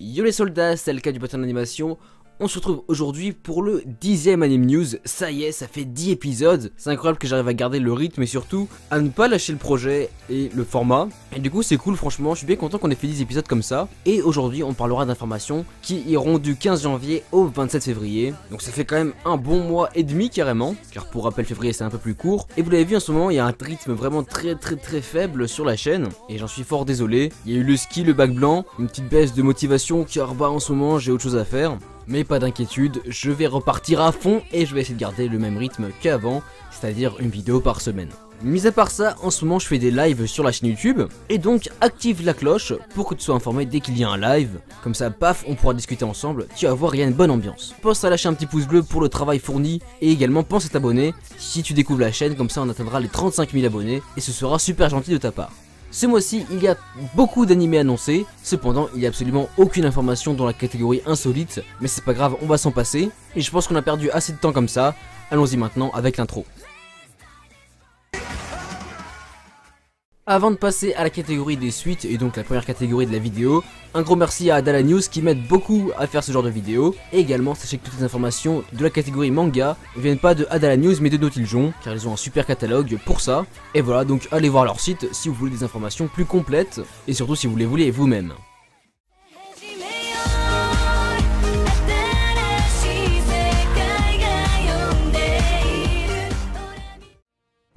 Yo les soldats, c'est le cas du bâton d'animation. On se retrouve aujourd'hui pour le 10e Anime News. Ça y est, ça fait 10 épisodes. C'est incroyable que j'arrive à garder le rythme et surtout à ne pas lâcher le projet et le format. Et du coup c'est cool, franchement, je suis bien content qu'on ait fait 10 épisodes comme ça. Et aujourd'hui on parlera d'informations qui iront du 15 janvier au 27 février. Donc ça fait quand même un bon mois et demi carrément. Car pour rappel, février c'est un peu plus court. Et vous l'avez vu en ce moment, il y a un rythme vraiment très faible sur la chaîne. Et j'en suis fort désolé. Il y a eu le ski, le bac blanc, une petite baisse de motivation car bah en ce moment j'ai autre chose à faire. Mais pas d'inquiétude, je vais repartir à fond et je vais essayer de garder le même rythme qu'avant, c'est-à-dire une vidéo par semaine. Mis à part ça, en ce moment je fais des lives sur la chaîne YouTube, et donc active la cloche pour que tu sois informé dès qu'il y a un live. Comme ça, paf, on pourra discuter ensemble, tu vas voir, il y a une bonne ambiance. Pense à lâcher un petit pouce bleu pour le travail fourni, et également pense à t'abonner si tu découvres la chaîne, comme ça on atteindra les 35 000 abonnés, et ce sera super gentil de ta part. Ce mois-ci, il y a beaucoup d'animés annoncés, cependant il n'y a absolument aucune information dans la catégorie insolite, mais c'est pas grave, on va s'en passer, et je pense qu'on a perdu assez de temps comme ça. Allons-y maintenant avec l'intro. Avant de passer à la catégorie des suites, et donc la première catégorie de la vidéo, un gros merci à Adala News qui m'aide beaucoup à faire ce genre de vidéo. Et également, sachez que toutes les informations de la catégorie manga ne viennent pas de Adala News mais de Nautiljon, car ils ont un super catalogue pour ça. Et voilà, donc allez voir leur site si vous voulez des informations plus complètes, et surtout si vous les voulez vous-même.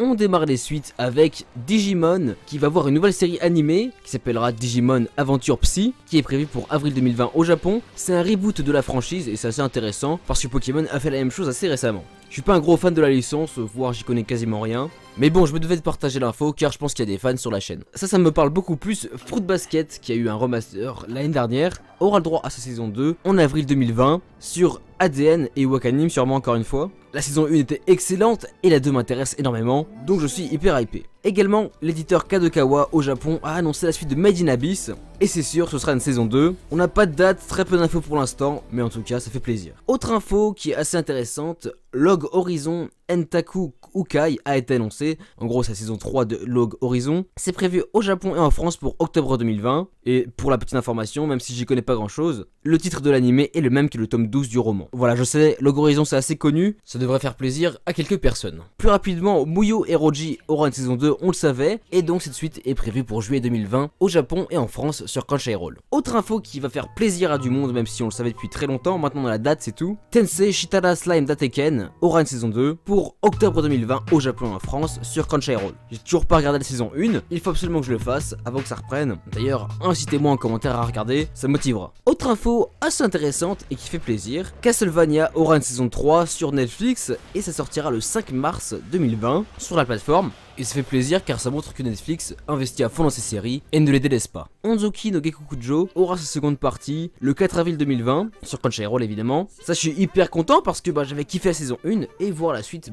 On démarre les suites avec Digimon qui va voir une nouvelle série animée qui s'appellera Digimon Aventure Psy, qui est prévue pour avril 2020 au Japon. C'est un reboot de la franchise et c'est assez intéressant parce que Pokémon a fait la même chose assez récemment. Je suis pas un gros fan de la licence, voire j'y connais quasiment rien. Mais bon, je me devais de partager l'info car je pense qu'il y a des fans sur la chaîne. Ça me parle beaucoup plus. Fruit Basket, qui a eu un remaster l'année dernière, aura le droit à sa saison 2 en avril 2020 sur ADN et Wakanim sûrement encore une fois. La saison 1 était excellente et la 2 m'intéresse énormément, donc je suis hyper hypé. Également, l'éditeur Kadokawa au Japon a annoncé la suite de Made in Abyss, et c'est sûr, ce sera une saison 2. On n'a pas de date, très peu d'infos pour l'instant, mais en tout cas, ça fait plaisir. Autre info qui est assez intéressante, Log Horizon Entaku Ukai a été annoncé. En gros, c'est la saison 3 de Log Horizon. C'est prévu au Japon et en France pour octobre 2020. Et pour la petite information, même si j'y connais pas grand chose, le titre de l'animé est le même que le tome 12 du roman. Voilà, je sais, Log Horizon c'est assez connu, ça devrait faire plaisir à quelques personnes. Plus rapidement, Muyo Eroji aura une saison 2, on le savait, et donc cette suite est prévue pour juillet 2020 au Japon et en France sur Crunchyroll. Autre info qui va faire plaisir à du monde, même si on le savait depuis très longtemps, maintenant on a la date, c'est tout. Tensei Shitara Slime Dateken aura une saison 2 pour octobre 2020 au Japon et en France sur Crunchyroll. J'ai toujours pas regardé la saison 1, il faut absolument que je le fasse avant que ça reprenne. D'ailleurs, incitez-moi en commentaire à regarder, ça me motivera. Autre info assez intéressante et qui fait plaisir, Castlevania aura une saison 3 sur Netflix et ça sortira le 5 mars 2020 sur la plateforme. Et ça fait plaisir car ça montre que Netflix investit à fond dans ses séries et ne les délaisse pas. Onzoki no Gekukujo aura sa seconde partie le 4 avril 2020 sur Crunchyroll évidemment. Ça je suis hyper content parce que j'avais kiffé la saison 1 et voir la suite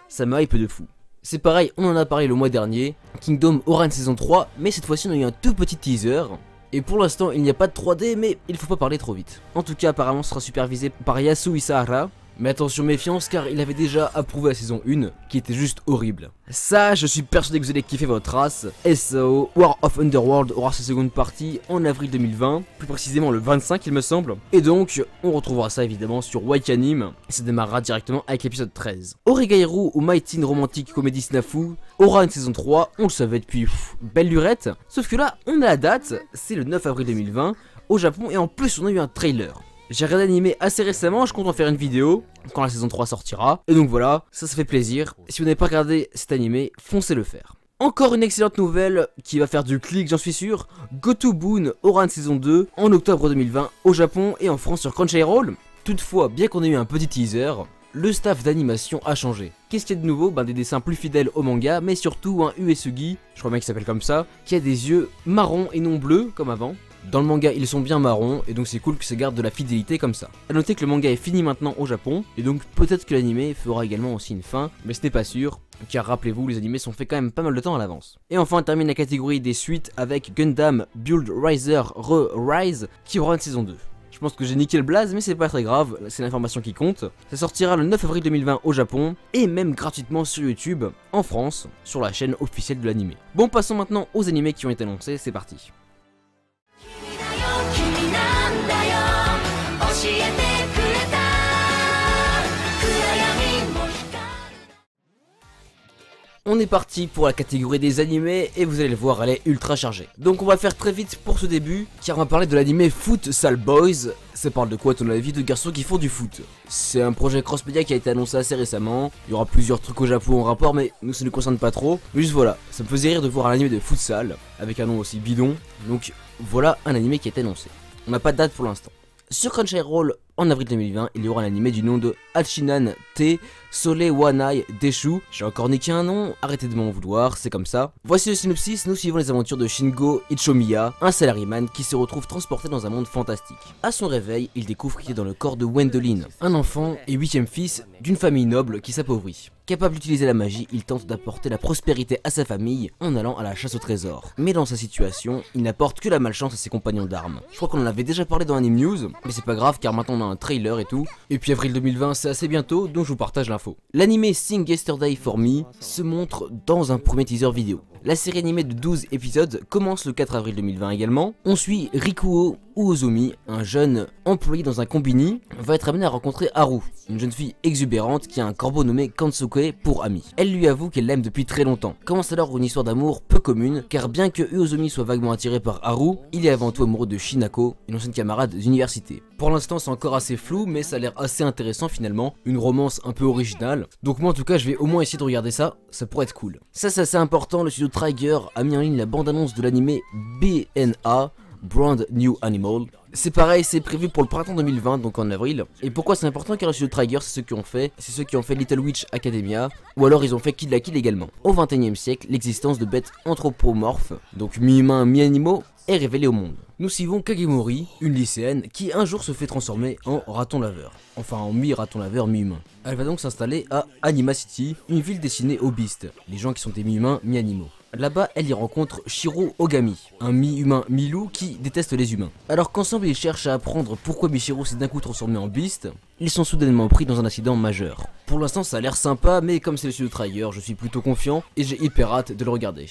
ça me hype de fou. C'est pareil, on en a parlé le mois dernier, Kingdom aura une saison 3 mais cette fois-ci on a eu un tout petit teaser. Et pour l'instant il n'y a pas de 3D mais il faut pas parler trop vite. En tout cas apparemment ce sera supervisé par Yasu Isahara. Mais attention méfiance car il avait déjà approuvé la saison 1 qui était juste horrible. Ça, je suis persuadé que vous allez kiffer votre race. SAO War of Underworld aura sa seconde partie en avril 2020, plus précisément le 25 il me semble. Et donc, on retrouvera ça évidemment sur Wakanim et ça démarrera directement avec l'épisode 13. Origairu ou My Teen Romantic Comedy Snafu aura une saison 3, on le savait depuis belle lurette. Sauf que là, on a la date, c'est le 9 avril 2020 au Japon et en plus on a eu un trailer. J'ai regardé l'animé assez récemment, je compte en faire une vidéo quand la saison 3 sortira. Et donc voilà, ça fait plaisir. Si vous n'avez pas regardé cet animé, foncez le faire. Encore une excellente nouvelle qui va faire du clic, j'en suis sûr. Gotoboon aura une saison 2 en octobre 2020 au Japon et en France sur Crunchyroll. Toutefois, bien qu'on ait eu un petit teaser, le staff d'animation a changé. Qu'est-ce qu'il y a de nouveau? Des dessins plus fidèles au manga, mais surtout un Uesugi, je crois bien qu'il s'appelle comme ça, qui a des yeux marrons et non bleus comme avant. Dans le manga ils sont bien marrons et donc c'est cool que ça garde de la fidélité comme ça. A noter que le manga est fini maintenant au Japon et donc peut-être que l'animé fera également aussi une fin, mais ce n'est pas sûr car rappelez-vous les animés sont faits quand même pas mal de temps à l'avance. Et enfin on termine la catégorie des suites avec Gundam Build Riser Re-Rise qui aura une saison 2. Je pense que j'ai niqué le blaze mais c'est pas très grave, c'est l'information qui compte. Ça sortira le 9 avril 2020 au Japon et même gratuitement sur YouTube en France sur la chaîne officielle de l'animé. Bon passons maintenant aux animés qui ont été annoncés, c'est parti. 君なん On est parti pour la catégorie des animés et vous allez le voir, elle est ultra chargée. Donc on va faire très vite pour ce début, car on va parler de l'animé Futsal Boys. Ça parle de quoi à ton avis? De garçons qui font du foot. C'est un projet cross-média qui a été annoncé assez récemment. Il y aura plusieurs trucs au Japon en rapport, mais nous ça ne nous concerne pas trop. Mais juste voilà, ça me faisait rire de voir un animé de futsal, avec un nom aussi bidon. Donc voilà un animé qui a été annoncé. On n'a pas de date pour l'instant. Sur Crunchyroll, en avril 2020, il y aura un animé du nom de Hachinan Te Sole Wanai Deshu. J'ai encore niqué un nom, arrêtez de m'en vouloir, c'est comme ça. Voici le synopsis, nous suivons les aventures de Shingo Ichomiya, un salaryman qui se retrouve transporté dans un monde fantastique. À son réveil, il découvre qu'il est dans le corps de Wendelin, un enfant et 8e fils d'une famille noble qui s'appauvrit. Capable d'utiliser la magie, il tente d'apporter la prospérité à sa famille en allant à la chasse au trésor. Mais dans sa situation, il n'apporte que la malchance à ses compagnons d'armes. Je crois qu'on en avait déjà parlé dans Anime News, mais c'est pas grave car maintenant on a un trailer et tout. Et puis avril 2020 c'est assez bientôt, donc je vous partage l'info. L'anime Sing Yesterday for Me se montre dans un premier teaser vidéo. La série animée de 12 épisodes commence le 4 avril 2020 également. On suit Rikuo Uozomi, un jeune employé dans un combini, va être amené à rencontrer Haru, une jeune fille exubérante qui a un corbeau nommé Kansuke pour ami. Elle lui avoue qu'elle l'aime depuis très longtemps. Commence alors une histoire d'amour peu commune, car bien que Uozomi soit vaguement attiré par Haru, il est avant tout amoureux de Shinako, une ancienne camarade d'université. Pour l'instant c'est encore assez flou, mais ça a l'air assez intéressant finalement, une romance un peu originale. Donc moi en tout cas je vais au moins essayer de regarder ça, ça pourrait être cool. Ça c'est assez important, le studio Trigger a mis en ligne la bande-annonce de l'animé BNA, Brand New Animal. C'est pareil, c'est prévu pour le printemps 2020, donc en avril. Et pourquoi c'est important? Car le studio Trigger, c'est ceux qui ont fait Little Witch Academia, ou alors ils ont fait Kill la Kill également. Au 21e siècle, l'existence de bêtes anthropomorphes, donc mi-humains, mi-animaux, est révélée au monde. Nous suivons Kagemori, une lycéenne qui un jour se fait transformer en raton laveur. Enfin en mi-raton laveur, mi-humain. Elle va donc s'installer à Anima City, une ville destinée aux beasts, les gens qui sont des mi-humains, mi-animaux. Là-bas, elle y rencontre Shiro Ogami, un mi-humain mi-loup qui déteste les humains. Alors qu'ensemble ils cherchent à apprendre pourquoi Michiro s'est d'un coup transformé en beast, ils sont soudainement pris dans un accident majeur. Pour l'instant ça a l'air sympa, mais comme c'est le studio Trigger, je suis plutôt confiant et j'ai hyper hâte de le regarder.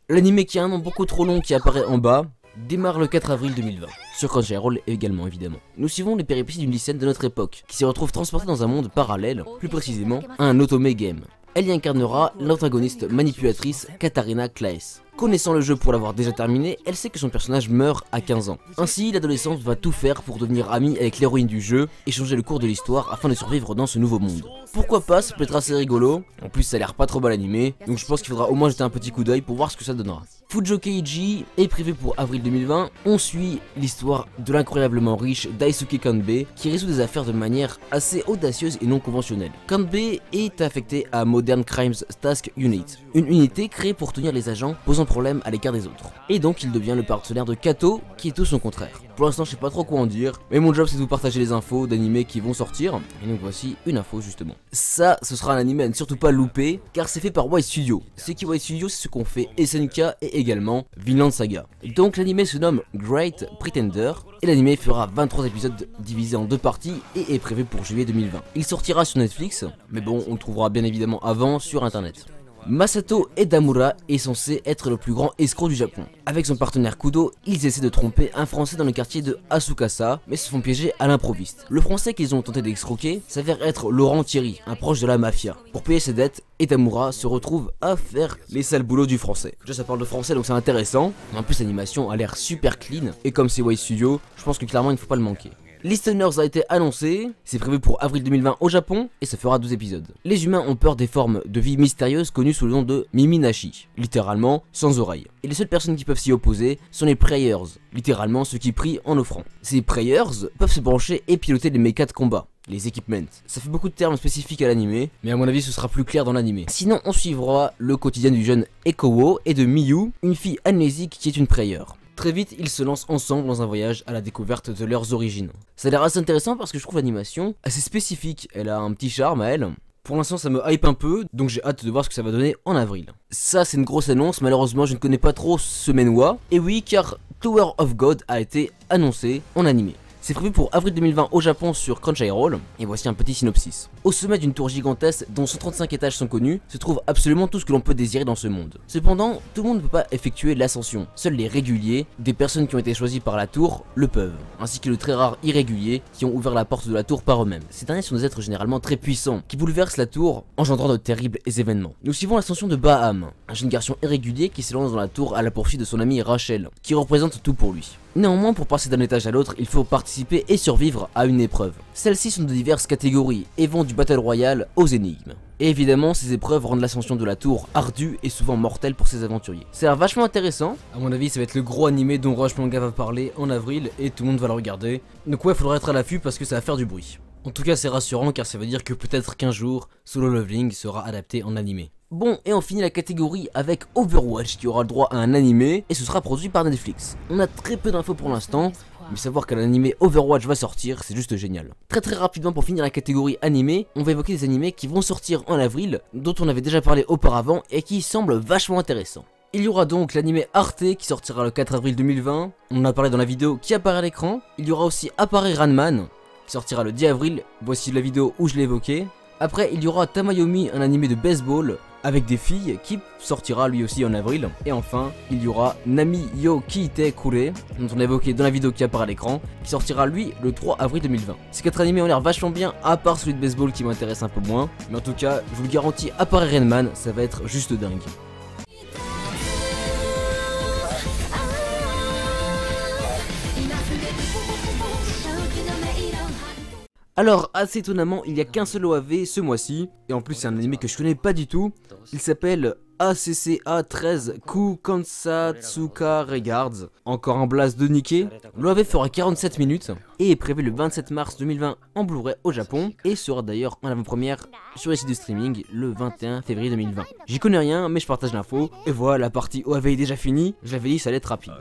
L'anime qui a un nom beaucoup trop long qui apparaît en bas démarre le 4 avril 2020, sur Crunchyroll également évidemment. Nous suivons les péripéties d'une lycéenne de notre époque, qui se retrouve transportée dans un monde parallèle, plus précisément un Otome Game. Elle y incarnera l'antagoniste manipulatrice Katarina Claes. Connaissant le jeu pour l'avoir déjà terminé, elle sait que son personnage meurt à 15 ans. Ainsi, l'adolescente va tout faire pour devenir amie avec l'héroïne du jeu et changer le cours de l'histoire afin de survivre dans ce nouveau monde. Pourquoi pas, ça peut être assez rigolo. En plus, ça a l'air pas trop mal animé, donc je pense qu'il faudra au moins jeter un petit coup d'œil pour voir ce que ça donnera. Fujo Keiji est prévu pour avril 2020. On suit l'histoire de l'incroyablement riche Daisuke Kanbei qui résout des affaires de manière assez audacieuse et non conventionnelle. Kanbei est affecté à Modern Crimes Task Unit, une unité créée pour tenir les agents posant problème à l'écart des autres. Et donc il devient le partenaire de Kato qui est tout son contraire. Pour l'instant je sais pas trop quoi en dire, mais mon job c'est de vous partager les infos d'animés qui vont sortir. Et donc voici une info justement. Ça ce sera un animé à ne surtout pas louper car c'est fait par White Studio. C'est qui White Studio? C'est ce qu'on fait SNK et également Vinland Saga. Donc l'animé se nomme Great Pretender et l'animé fera 23 épisodes divisés en 2 parties et est prévu pour juillet 2020. Il sortira sur Netflix, mais bon on le trouvera bien évidemment avant sur internet. Masato Edamura est censé être le plus grand escroc du Japon. Avec son partenaire Kudo, ils essaient de tromper un français dans le quartier de Asukasa, mais se font piéger à l'improviste. Le français qu'ils ont tenté d'escroquer s'avère être Laurent Thierry, un proche de la mafia. Pour payer ses dettes, Edamura se retrouve à faire les sales boulots du français. Déjà ça parle de français donc c'est intéressant, mais en plus l'animation a l'air super clean, et comme c'est White Studio, je pense que clairement il ne faut pas le manquer. Listeners a été annoncé, c'est prévu pour avril 2020 au Japon et ça fera 12 épisodes. Les humains ont peur des formes de vie mystérieuses connues sous le nom de Miminashi, littéralement sans oreilles. Et les seules personnes qui peuvent s'y opposer sont les Prayers, littéralement ceux qui prient en offrant. Ces Prayers peuvent se brancher et piloter les mechas de combat, les equipments. Ça fait beaucoup de termes spécifiques à l'animé, mais à mon avis ce sera plus clair dans l'animé. Sinon on suivra le quotidien du jeune Ekowo et de Miyu, une fille amnésique qui est une Prayer. Très vite, ils se lancent ensemble dans un voyage à la découverte de leurs origines. Ça a l'air assez intéressant parce que je trouve l'animation assez spécifique, elle a un petit charme à elle. Pour l'instant ça me hype un peu, donc j'ai hâte de voir ce que ça va donner en avril. Ça c'est une grosse annonce, malheureusement je ne connais pas trop ce manhwa. Et oui, car Tower of God a été annoncé en animé. C'est prévu pour avril 2020 au Japon sur Crunchyroll, et voici un petit synopsis. Au sommet d'une tour gigantesque dont 135 étages sont connus, se trouve absolument tout ce que l'on peut désirer dans ce monde. Cependant, tout le monde ne peut pas effectuer l'ascension. Seuls les réguliers, des personnes qui ont été choisies par la tour, le peuvent, ainsi que de très rares irréguliers qui ont ouvert la porte de la tour par eux-mêmes. Ces derniers sont des êtres généralement très puissants, qui bouleversent la tour, engendrant de terribles événements. Nous suivons l'ascension de Baham, un jeune garçon irrégulier qui s'élance dans la tour à la poursuite de son amie Rachel, qui représente tout pour lui. Néanmoins, pour passer d'un étage à l'autre, il faut participer et survivre à une épreuve. Celles-ci sont de diverses catégories et vont du Battle Royale aux énigmes. Et évidemment, ces épreuves rendent l'ascension de la tour ardue et souvent mortelle pour ces aventuriers. C'est vachement intéressant. À mon avis, ça va être le gros animé dont Rush Manga va parler en avril et tout le monde va le regarder. Donc ouais, faudra être à l'affût parce que ça va faire du bruit. En tout cas, c'est rassurant car ça veut dire que peut-être qu'un jour, Solo Leveling sera adapté en animé. Bon, et on finit la catégorie avec Overwatch qui aura le droit à un animé et ce sera produit par Netflix. On a très peu d'infos pour l'instant, mais savoir qu'un animé Overwatch va sortir, c'est juste génial. Très rapidement pour finir la catégorie animé, on va évoquer des animés qui vont sortir en avril, dont on avait déjà parlé auparavant et qui semblent vachement intéressants. Il y aura donc l'animé Arte qui sortira le 4 avril 2020, on en a parlé dans la vidéo qui apparaît à l'écran. Il y aura aussi Apparaît Ranman qui sortira le 10 avril, voici la vidéo où je l'ai évoqué. Après il y aura Tamayomi, un animé de baseball avec des filles qui sortira lui aussi en avril. Et enfin il y aura Nami yo Kiite Kure dont on a évoqué dans la vidéo qui apparaît à l'écran, qui sortira lui le 3 avril 2020. Ces 4 animés ont l'air vachement bien à part celui de baseball qui m'intéresse un peu moins, mais en tout cas je vous le garantis, Apparaît Ranman, ça va être juste dingue. Alors, assez étonnamment, il n'y a qu'un seul OAV ce mois-ci, et en plus c'est un animé que je connais pas du tout. Il s'appelle ACCA 13 Ku Kansatsuka Regards, encore un blast de Nikkei. L'OAV fera 47 minutes, et est prévu le 27 mars 2020 en Blu-ray au Japon, et sera d'ailleurs en avant-première sur les sites de streaming le 21 février 2020. J'y connais rien, mais je partage l'info, et voilà, la partie OAV est déjà finie, je l'avais dit ça allait être rapide.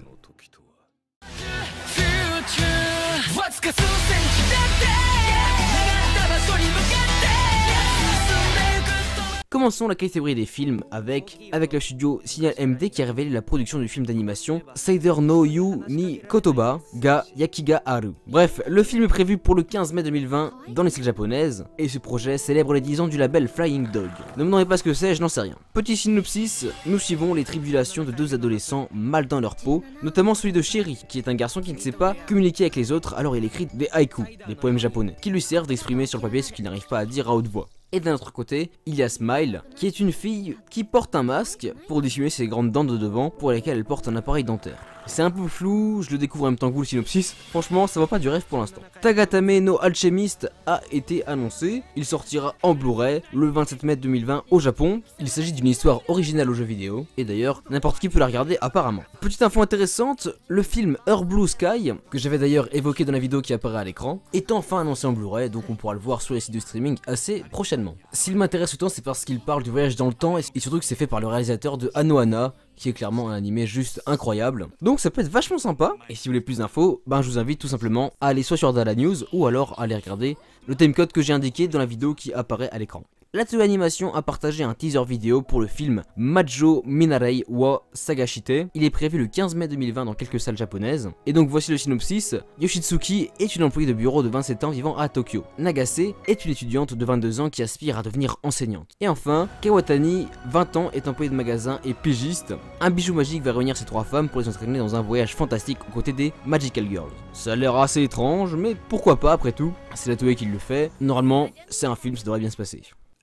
Commençons la catégorie des films avec le studio Signal MD qui a révélé la production du film d'animation Seider no Yu ni Kotoba ga Yakiga Haru. Bref, le film est prévu pour le 15 mai 2020 dans les salles japonaises et ce projet célèbre les 10 ans du label Flying Dog. Ne me demandez pas ce que c'est, je n'en sais rien. Petit synopsis, nous suivons les tribulations de deux adolescents mal dans leur peau, notamment celui de Sherry qui est un garçon qui ne sait pas communiquer avec les autres, alors il écrit des haïkus, des poèmes japonais, qui lui servent d'exprimer sur le papier ce qu'il n'arrive pas à dire à haute voix. Et d'un autre côté, il y a Smile, qui est une fille qui porte un masque pour dissimuler ses grandes dents de devant pour lesquelles elle porte un appareil dentaire. C'est un peu flou, je le découvre en même temps que vous le synopsis, franchement ça va pas du rêve pour l'instant. Tagatame no Alchemist a été annoncé, il sortira en Blu-ray le 27 mai 2020 au Japon. Il s'agit d'une histoire originale au jeu vidéo, et d'ailleurs n'importe qui peut la regarder apparemment. Petite info intéressante, le film Earth Blue Sky, que j'avais d'ailleurs évoqué dans la vidéo qui apparaît à l'écran, est enfin annoncé en Blu-ray, donc on pourra le voir sur les sites de streaming assez prochainement. S'il m'intéresse autant, c'est parce qu'il parle du voyage dans le temps, et surtout que c'est fait par le réalisateur de Anohana, qui est clairement un animé juste incroyable. Donc ça peut être vachement sympa, et si vous voulez plus d'infos, ben je vous invite tout simplement à aller soit sur Dala News, ou alors à aller regarder le timecode que j'ai indiqué dans la vidéo qui apparaît à l'écran. La Toei Animation a partagé un teaser vidéo pour le film Majo Minarei wa Sagashite. Il est prévu le 15 mai 2020 dans quelques salles japonaises. Et donc voici le synopsis. Yoshitsuki est une employée de bureau de 27 ans vivant à Tokyo. Nagase est une étudiante de 22 ans qui aspire à devenir enseignante. Et enfin, Kawatani, 20 ans, est employée de magasin et pigiste. Un bijou magique va réunir ces trois femmes pour les entraîner dans un voyage fantastique aux côtés des Magical Girls. Ça a l'air assez étrange, mais pourquoi pas après tout. C'est la Toei qui le fait. Normalement, c'est un film, ça devrait bien se passer.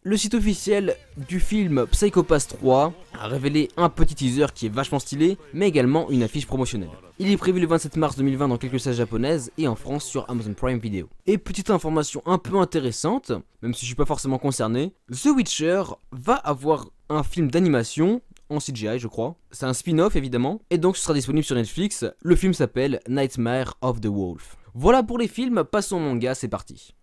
Le site officiel du film Psycho Pass 3 a révélé un petit teaser qui est vachement stylé, mais également une affiche promotionnelle. Il est prévu le 27 mars 2020 dans quelques salles japonaises et en France sur Amazon Prime Video. Et petite information un peu intéressante, même si je suis pas forcément concerné, The Witcher va avoir un film d'animation en CGI je crois. C'est un spin-off évidemment, et donc ce sera disponible sur Netflix. Le film s'appelle Nightmare of the Wolf. Voilà pour les films, passons au manga, c'est parti.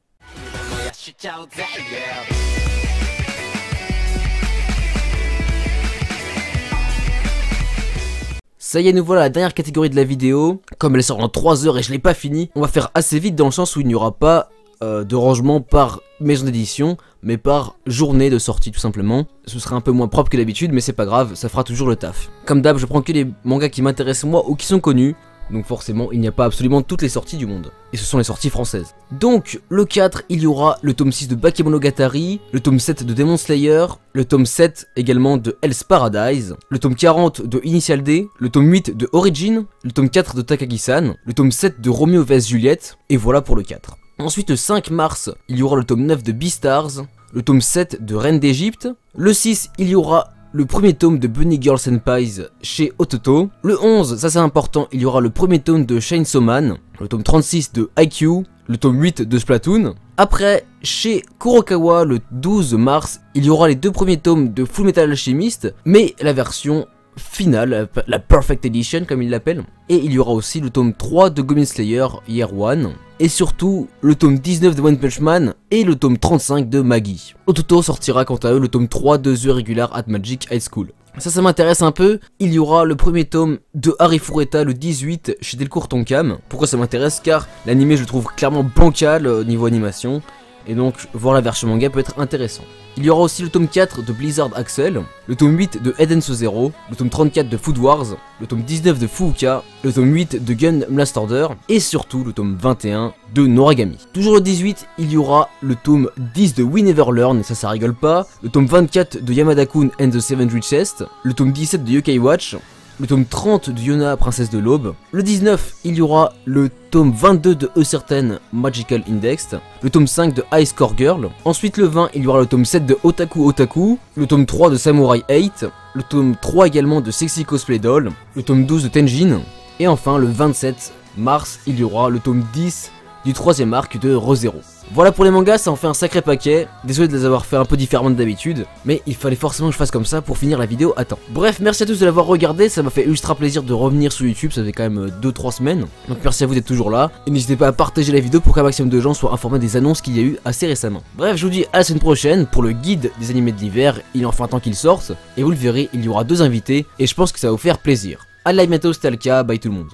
Ça y est, nous voilà à la dernière catégorie de la vidéo. Comme elle sort dans 3 heures et je l'ai pas fini, on va faire assez vite dans le sens où il n'y aura pas de rangement par maison d'édition, mais par journée de sortie tout simplement. Ce sera un peu moins propre que d'habitude, mais c'est pas grave, ça fera toujours le taf. Comme d'hab, je prends que les mangas qui m'intéressent moi ou qui sont connus. donc forcément il n'y a pas absolument toutes les sorties du monde. Et ce sont les sorties françaises. Donc le 4, il y aura le tome 6 de Bakemonogatari, le tome 7 de Demon Slayer, le tome 7 également de Hell's Paradise, le tome 40 de Initial D, le tome 8 de Origin, le tome 4 de Takagi-san, le tome 7 de Romeo vs Juliette, et voilà pour le 4. Ensuite le 5 mars, il y aura le tome 9 de Beastars, le tome 7 de Reine d'Égypte, le 6, il y aura le premier tome de Bunny Girl Senpais chez Ototo. Le 11, ça c'est important, il y aura le premier tome de Chainsaw Man, le tome 36 de Haikyuu, le tome 8 de Splatoon. Après, chez Kurokawa, le 12 mars, il y aura les 2 premiers tomes de Full Metal Alchemist, mais la version finale, la Perfect Edition comme ils l'appellent. Et il y aura aussi le tome 3 de Goblin Slayer Year One. Et surtout, le tome 19 de One Punch Man et le tome 35 de Maggie. Ototo sortira quant à eux le tome 3 de The Regular at Magic High School. Ça m'intéresse un peu. Il y aura le premier tome de Harry Fureta le 18 chez Delcourt Tonkam. Pourquoi ça m'intéresse? Car l'anime je le trouve clairement bancal au niveau animation. Et donc voir la version manga peut être intéressant. Il y aura aussi le tome 4 de Blizzard Axel, le tome 8 de Eden So Zero, le tome 34 de Food Wars, le tome 19 de Fuuka, le tome 8 de Gun Last Order et surtout le tome 21 de Noragami. Toujours le 18, il y aura le tome 10 de We Never Learn, et ça rigole pas, le tome 24 de Yamada-kun and the Seven Richest, le tome 17 de Yokai Watch, le tome 30 de Yona, Princesse de l'Aube. Le 19, il y aura le tome 22 de A Certain Magical Indexed, le tome 5 de High Score Girl. Ensuite le 20, il y aura le tome 7 de Otaku Otaku, le tome 3 de Samurai 8, le tome 3 également de Sexy Cosplay Doll, le tome 12 de Tenjin. Et enfin le 27 mars, il y aura le tome 10 du 3ème arc de ReZero. Voilà pour les mangas, ça en fait un sacré paquet. Désolé de les avoir fait un peu différemment d'habitude, mais il fallait forcément que je fasse comme ça pour finir la vidéo à temps. Bref, merci à tous de l'avoir regardé, ça m'a fait ultra plaisir de revenir sur YouTube, ça fait quand même 2-3 semaines. Donc merci à vous d'être toujours là, et n'hésitez pas à partager la vidéo pour qu'un maximum de gens soient informés des annonces qu'il y a eu assez récemment. Bref, je vous dis à la semaine prochaine pour le guide des animés de l'hiver, il est enfin temps qu'il sorte, et vous le verrez, il y aura 2 invités, et je pense que ça va vous faire plaisir. À la bientôt, c'était le cas, bye tout le monde.